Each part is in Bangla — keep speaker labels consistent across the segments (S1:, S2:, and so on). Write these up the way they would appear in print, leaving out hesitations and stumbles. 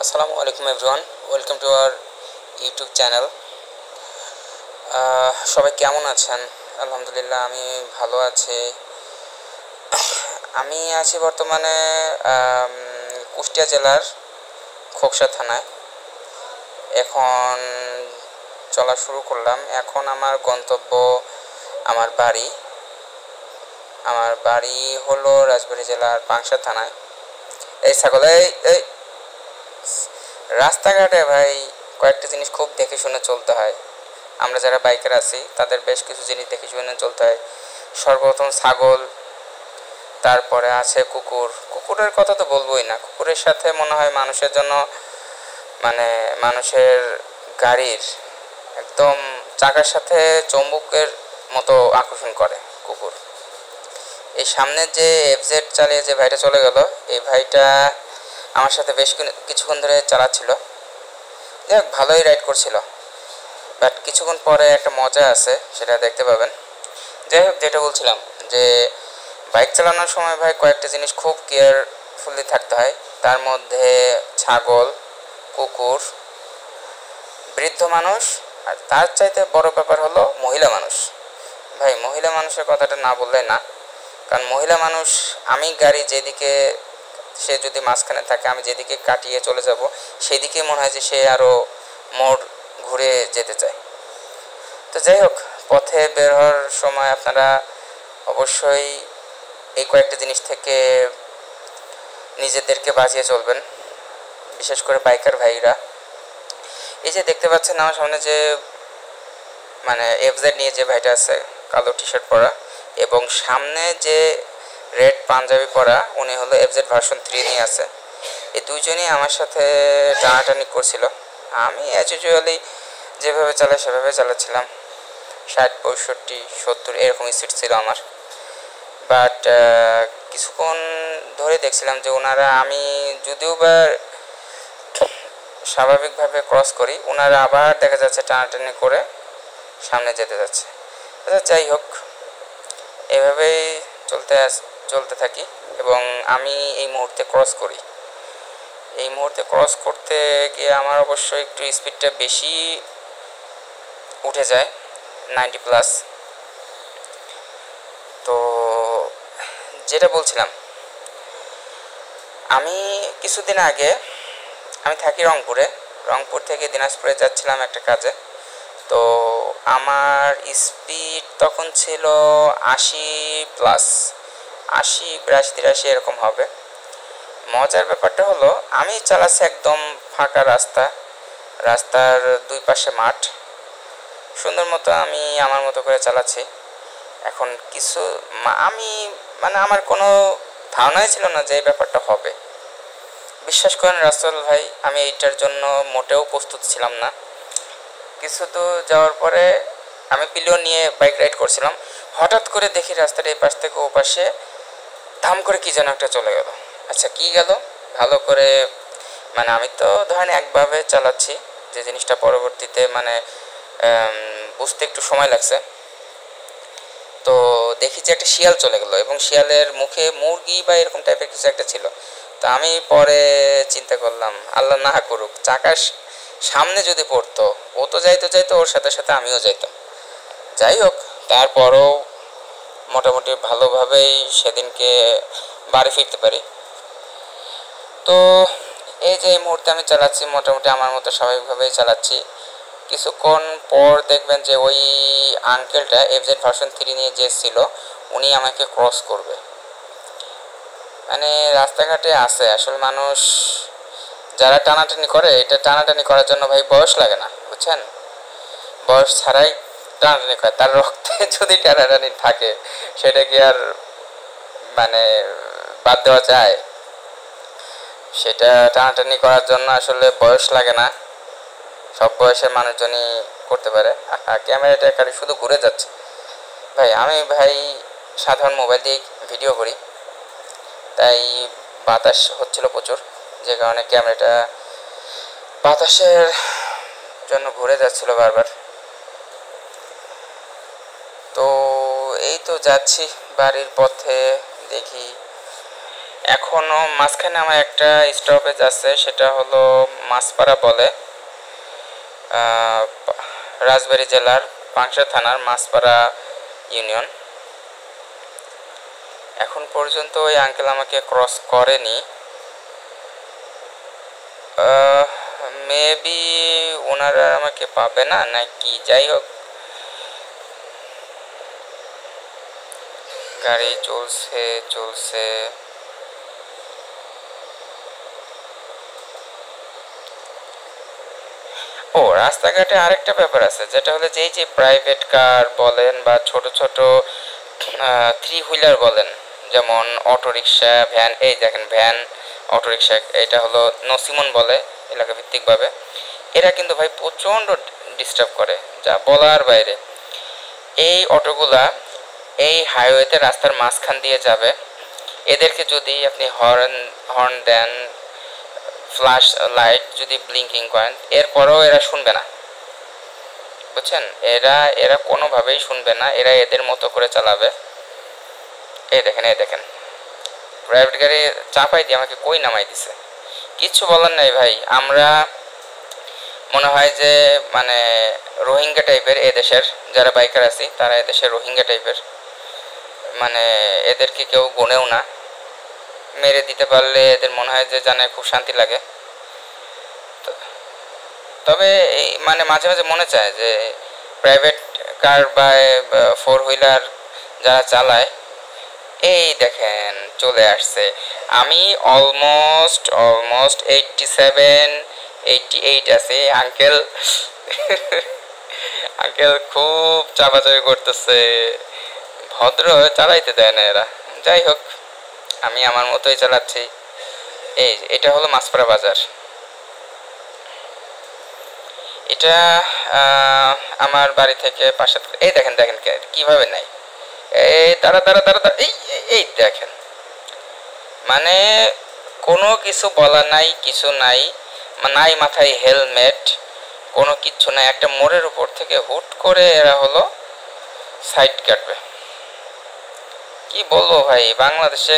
S1: আসসালামু আলাইকুম everyone, welcome to our YouTube channel. সবাই কেমন আছেন? আলহামদুলিল্লাহ, আমি ভালো আছি। আমি আছি বর্তমানে কুষ্টিয়া জেলার খোকসা থানায়। এখন চলা শুরু করলাম। এখন আমার গন্তব্য আমার বাড়ি। আমার বাড়ি হলো রাজবাড়ী জেলার পাংশা থানায়। এই ছাগল, এই রাস্তাঘাটে ভাই কয়েকটা জিনিস খুব দেখে শুনে চলতে হয়। আমরা যারা বাইকার আছি তাদের বেশ কিছু জিনিস দেখে শুনে চলতে হয়। সর্বপ্রথম ছাগল, তারপরে আছে কুকুর। কুকুরের কথা তো বলবোই না। কুকুরের সাথে মনে হয় মানুষের জন্য মানুষের গাড়ির একদম চাকার সাথে চুম্বকের মতো আকর্ষণ করে কুকুর। এই সামনে যে এফজেড চালিয়ে যে ভাইটা চলে গেল, এই ভাইটা আমার সাথে বেশ কিছুক্ষণ ধরে চালাচ্ছিল। যাক, ভালোই রাইড করছিল, বাট কিছুক্ষণ পরে একটা মজা আছে, সেটা দেখতে পাবেন। যাই হোক, যেটা বলছিলাম যে বাইক চালানোর সময় ভাই কয়েকটা জিনিস খুব কেয়ারফুলি থাকতে হয়। তার মধ্যে ছাগল, কুকুর, বৃদ্ধ মানুষ, আর তার চাইতে বড় ব্যাপার হলো মহিলা মানুষ। ভাই, মহিলা মানুষের কথাটা না বললে না। কারণ মহিলা মানুষ, আমি গাড়ি যেদিকে, সে যদি মাঝখানে থাকে, আমি যেদিকে কাটিয়ে চলে যাব সেই দিকে মনে হয় যে সে আরও মোড় ঘুরে যেতে চায়। তো যাই হোক, পথে বের হওয়ার সময় আপনারা অবশ্যই এই কয়েকটা জিনিস থেকে নিজেদেরকে বাঁচিয়ে চলবেন, বিশেষ করে বাইকার ভাইরা। এই যে দেখতে পাচ্ছেন আমার সামনে যে এফজেড নিয়ে যে ভাইটা আছে, কালো টি শার্ট পরা, এবং সামনে যে রেড পাঞ্জাবি পরা, উনি হলো এফজেড ভার্সন 3 নিয়ে আছে। এই দুইজনই আমার সাথে টানাটানি করছিল। আমি অ্যাজ ইউজুয়ালি যেভাবে চালাই সেভাবে চালাচ্ছিলাম। 60, 65, 70 এরকম স্পিড ছিল আমার। বাট কিছুক্ষণ ধরে দেখছিলাম যে ওনারা, আমি যদিও বা স্বাভাবিকভাবে ক্রস করি, ওনারা আবার দেখা যাচ্ছে টানাটানি করে সামনে যেতে যাচ্ছে। আচ্ছা, যাই হোক, এভাবেই চলতে থাকি এবং আমি এই মুহূর্তে ক্রস করি। এই মুহূর্তে ক্রস করতে গিয়ে আমার অবশ্যই একটু স্পিডটা বেশি উঠে যায়, 90+। তো যেটা বলছিলাম, আমি কিছুদিন আগে, আমি থাকি রংপুরে, রংপুর থেকে দিনাজপুরে যাচ্ছিলাম একটা কাজে। তো আমার স্পিড তখন ছিল 80+, 80, 82, 83 এরকম হবে। মজার ব্যাপারটা হলো, আমি চালাচ্ছি একদম ফাঁকা রাস্তা, রাস্তার দুই পাশে মাঠ, সুন্দর মতো আমি আমার মতো করে চালাচ্ছি। এখন আমি আমার কোনো ধারণাই ছিল না যে এই ব্যাপারটা হবে। বিশ্বাস করেন রাসেল ভাই, আমি এইটার জন্য মোটেও প্রস্তুত ছিলাম না। কিছু তো যাওয়ার পরে আমি পিলিয়ন নিয়ে বাইক রাইড করছিলাম, হঠাৎ করে দেখি রাস্তার এই পাশ থেকে ও পাশে ধাম করে কি যেন একটা চলে গেল। আচ্ছা, কি গেল ভালো করে, আমি তো ধরেন একভাবে চালাচ্ছি, যে জিনিসটা পরবর্তীতে বুঝতে একটু সময় লাগছে। তো দেখি যে একটা শিয়াল চলে গেলো, এবং শিয়ালের মুখে মুরগি বা এরকম টাইপের কিছু একটা ছিল। তো আমি পরে চিন্তা করলাম, আল্লাহ না করুক চাকার সামনে যদি পড়তো, ও তো যাইতো, ওর সাথে সাথে আমিও যাইতাম। যাই হোক, তারপরও মোটামুটি ভালোভাবেই সেদিনকে বাড়ি ফিরতে পারি। তো এই যে এই মুহূর্তে আমি চালাচ্ছি, মোটামুটি আমার মতো স্বাভাবিকভাবেই চালাচ্ছি। কিছুক্ষণ পর দেখবেন যে ওই আঙ্কেলটা এফজেড ভার্সন 3 নিয়ে যে ছিল, উনি আমাকে ক্রস করবে। রাস্তাঘাটে আছে আসলে মানুষ যারা টানাটানি করে, এটা টানাটানি করার জন্য ভাই বয়স লাগে না, বুঝছেন? বয়স ছাড়াই টানাটানি করে। তার রক্তে যদি টানাটানি থাকে, সেটা কি আর বাদ দেওয়া যায়? সেটা টানাটানি করার জন্য আসলে বয়স লাগে না, সব বয়সের মানুষজনই করতে পারে। ক্যামেরাটা খালি শুধু ঘুরে যাচ্ছে। আমি সাধারণ মোবাইল দিয়ে ভিডিও করি, তাই বাতাস হচ্ছিল প্রচুর, যে কারণে ক্যামেরাটা বাতাসের জন্য ঘুরে যাচ্ছিল বারবার। তো এই তো যাচ্ছি বাড়ির পথে, দেখি এখনও মাঝখানে আমার একটা স্টপেজ আছে, সেটা হলো মাছপাড়া বলে, রাজবাড়ী জেলার পাংশা থানার মাছপাড়া ইউনিয়ন। এখন পর্যন্ত ওই আঙ্কেল আমাকে ক্রস করেনি, মেবি ওনারা আমাকে পাবে না নাকি, যাই হোক। গাড়ি চলছে চলছে। ও, রাস্তাঘাটে আরেকটা ব্যাপার আছে, যেটা হলো যে এই যে প্রাইভেট কার বলেন বা ছোট ছোট থ্রি হুইলার বলেন, যেমন অটোরিকশা, ভ্যান, এই দেখেন ভ্যান, অটোরিকশা, এটা হলো নসিমন বলে এলাকা ভিত্তিকভাবে, এরা কিন্তু ভাই প্রচণ্ড ডিস্টার্ব করে, যা বলার বাইরে। এই অটোগুলা এই হাইওয়েতে রাস্তার মাঝখান দিয়ে যাবে, এদেরকে যদি আপনি হর্ন দেন, ফ্ল্যাশ লাইট যদি ব্লিঙ্কিং করেন, এরপরেও এরা শুনবে না, বুঝছেন? এরা কোনোভাবেই শুনবে না, এরা এদের মতো করে চালাবে। এই দেখেন প্রাইভেট গাড়ি চাপাই দিয়ে আমাকে কই নামাই দিছে, কিচ্ছু বলার নাই ভাই। আমরা মনে হয় যে মানে রোহিঙ্গা টাইপের, এদেশের যারা বাইকার আছি তারা এদেশের রোহিঙ্গা টাইপের, মানে এদেরকে কেউ গোনেও না, মেরে দিতে পারলে এদের মনে হয় যে জানে খুব শান্তি লাগে। তবে এই মানে মাঝে মাঝে মনে চায় যে প্রাইভেট কার বা ফোর হুইলার যারা চালায়, এই দেখেন চলে আসছে। আমি অলমোস্ট 87-88 আছে। আঙ্কেল আঙ্কেল খুব চাপাচাপি করতেছে, ভদ্র চালাইতে দেয় না এরা। যাই হোক, আমি আমার মতোই চালাচ্ছি। এটা হলো মাছপাড়া বাজার। এটা আমার বাড়ি থেকে পাশে। এই দেখেন কিভাবে নাই, এই দাঁড়া, এই দেখেন, মানে কোনো কিছু বলা নাই, কিছু নাই, মাথায় হেলমেট, কোনো কিচ্ছু নাই। একটা মোড়ের উপর থেকে হুট করে এরা হলো সাইড কাটবে। কি বলবো ভাই, বাংলাদেশে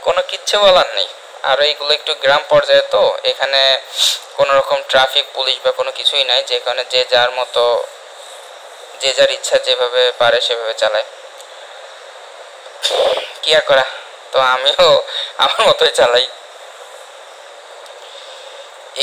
S1: কোনো কিচ্ছু বলার নেই। আর এইগুলো একটু গ্রাম পর্যায়ে, তো এখানে কোনো রকম ট্রাফিক পুলিশ বা কোনো কিছুই নাই, যেখানে যে যার মতো, যে যার ইচ্ছা যেভাবে পারে সেভাবে চালায়। কি আর করা, তো আমিও আমার মতোই চালাই।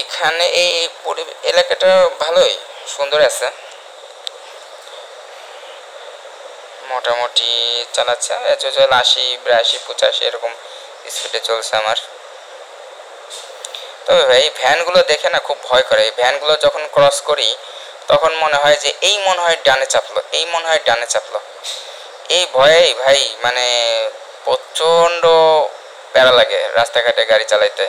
S1: এখানে এই এলাকাটা ভালোই সুন্দর আছে, মোটামুটি চালাচ্ছে 80-82-85 এরকম স্পিডে চলছে আমার। তবে ভাই ভ্যানগুলো দেখে না খুব ভয় করে। এই ভ্যানগুলো যখন ক্রস করি তখন মনে হয় যে এই মনে হয় ডানে চাপলো, এই ভয়েই ভাই মানে প্রচণ্ড প্যারা লাগে রাস্তাঘাটে গাড়ি চালাইতে।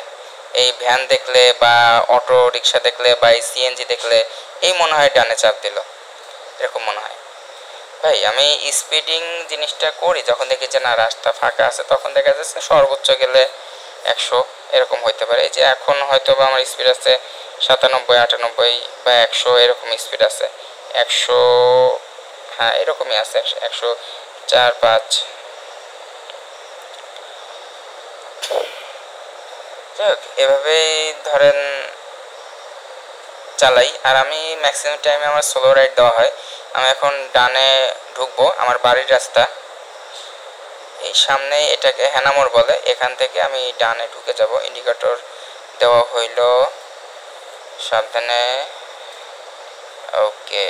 S1: এই ভ্যান দেখলে বা অটো রিক্সা দেখলে বা এই সিএনজি দেখলে এই মনে হয় ডানে চাপ দিল, এরকম মনে হয়। ভাই আমি স্পিডিং জিনিসটা করি যখন দেখি যে না রাস্তা ফাঁকা আছে, তখন দেখা যাচ্ছে সর্বোচ্চ গেলে 100 এরকম হইতে পারে। এই যে এখন হয়তো বা আমার স্পিড আছে 97-98 বা 100 এরকম স্পিড আছে, 100, হ্যাঁ এরকমই আছে, 104-5। যাক, এভাবেই ধরেন চালাই। আর আমি ম্যাক্সিমাম টাইমে আমার সোলো রাইড দেওয়া হয়। আমি এখন ডানে ঢুকবো, আমার বাড়ির রাস্তা এই সামনে, এটাকে হেনামোড় বলে, এখান থেকে আমি ডানে ঢুকে যাব। ইন্ডিকেটর দেওয়া হইল, সাবধানে, ওকে।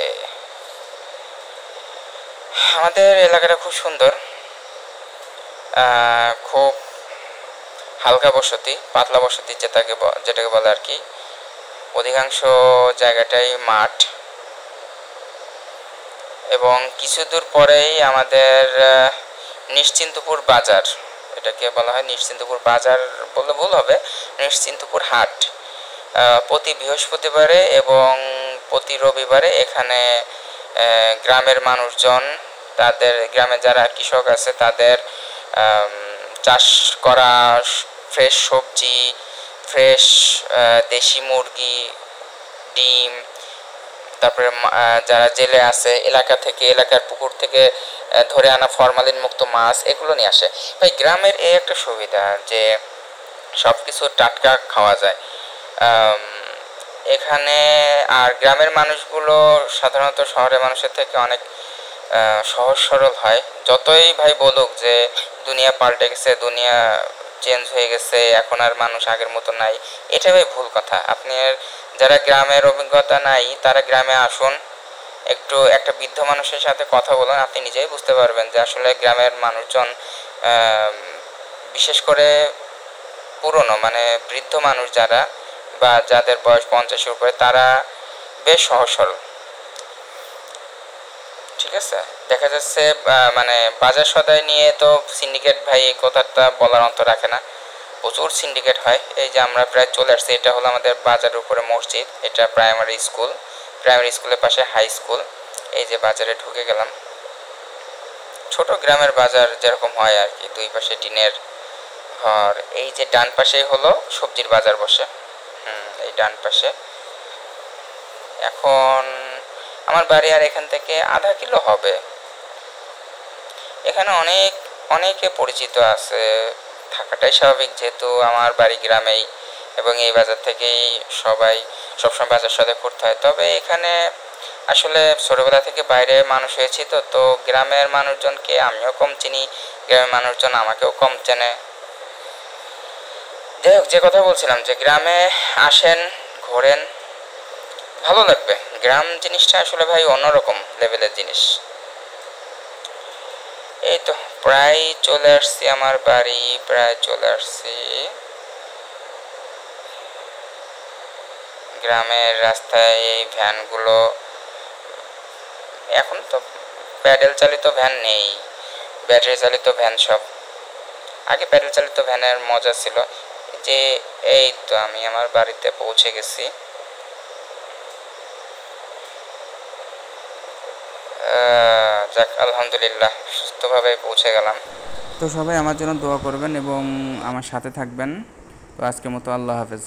S1: আমাদের এলাকাটা খুব সুন্দর, খুব হালকা বসতি, পাতলা বসতি যেটাকে বলে আর কি। অধিকাংশ জায়গাটাই মাঠ, এবং কিছু দূর পরেই আমাদের নিশ্চিন্তপুর বাজার, এটাকে বলা হয় নিশ্চিন্তপুর বাজার বললে ভুল হবে, নিশ্চিন্তপুর হাট। প্রতি বৃহস্পতিবারে এবং প্রতি রবিবারে এখানে গ্রামের মানুষজন, তাদের গ্রামে যারা কৃষক আছে তাদের চাষ করা ফ্রেশ সবজি, ফ্রেশ দেশি মুরগি, ডিম, তারপরে যারা জেলে আছে এলাকার পুকুর থেকে ধরে আনা ফরমালিন মুক্ত মাছ, এগুলো নিয়ে আসে। ভাই গ্রামের এই একটা সুবিধা যে সব কিছু টাটকা খাওয়া যায় এখানে। আর গ্রামের মানুষগুলো সাধারণত শহরের মানুষের থেকে অনেক সহজ সরল হয়। যতই ভাই বলুক যে দুনিয়া পাল্টে গেছে, দুনিয়া চেঞ্জ হয়ে গেছে, এখন আর মানুষ আগের মতো নাই, এটা ভাই ভুল কথা। আপনি যারা গ্রামের অভিজ্ঞতা নাই তারা গ্রামে আসুন, একটু একটা বৃদ্ধ মানুষের সাথে কথা বলুন, আপনি নিজেই বুঝতে পারবেন যে আসলে গ্রামের মানুষজন বিশেষ করে পুরনো মানে বৃদ্ধ মানুষ যারা বা যাদের বয়স 50-এর উপরে, তারা বেশ সহজ সরল। ঠিক আছে, দেখা যাচ্ছে মানে বাজার সদাই নিয়ে তো সিন্ডিকেট ভাই এই কথাটা বলার অন্ত রাখে না, প্রচুর সিন্ডিকেট হয়। এই যে আমরা প্রায় চলে আসছি, এটা হলো আমাদের বাজারের উপরে মসজিদ, এটা প্রাইমারি স্কুল, প্রাইমারি স্কুলের পাশে হাই স্কুল। এই যে বাজারে ঢুকে গেলাম, ছোট গ্রামের বাজার যেরকম হয় আর কি, দুই পাশে টিনের ঘর। এই যে ডান পাশেই হলো সবজির বাজার বসে, এই ডান পাশে। এখন আমার বাড়ি আর এখান থেকে আধা কিলো হবে। এখানে অনেকে পরিচিত আছে, থাকাটাই স্বাভাবিক যেহেতু আমার বাড়ি গ্রামেই, এবং এই বাজার থেকেই সবসময় বাজার সদাই করতে হয়। তবে এখানে আসলে ছোটোবেলা থেকে বাইরে মানুষ হয়েছি, তো গ্রামের মানুষজনকে আমিও কম চিনি, গ্রামের মানুষজন আমাকেও কম চেনে। যাই হোক, যে কথা বলছিলাম যে গ্রামে আসেন, ঘোরেন, ভালো লাগবে। গ্রাম জিনিসটা আসলে ভাই অন্যরকম লেভেলের জিনিস। এই তো প্রায় চলে আসছি আমার বাড়ি, প্রায় চলে আসছি। গ্রামের রাস্তায় এই ভ্যানগুলো, এখন তো প্যাডেল চালিত ভ্যান নেই, ব্যাটারি চালিত ভ্যান সব। আগে প্যাডেল চালিত ভ্যানের মজা ছিল। যে এই তো আমি আমার বাড়িতে পৌঁছে গেছি। যাক, আলহামদুলিল্লাহ সুস্থভাবে পৌঁছে গেলাম। তো সবাই আমার জন্য দোয়া করবেন এবং আমার সাথে থাকবেন। তো আজকের মতো আল্লাহ হাফেজ।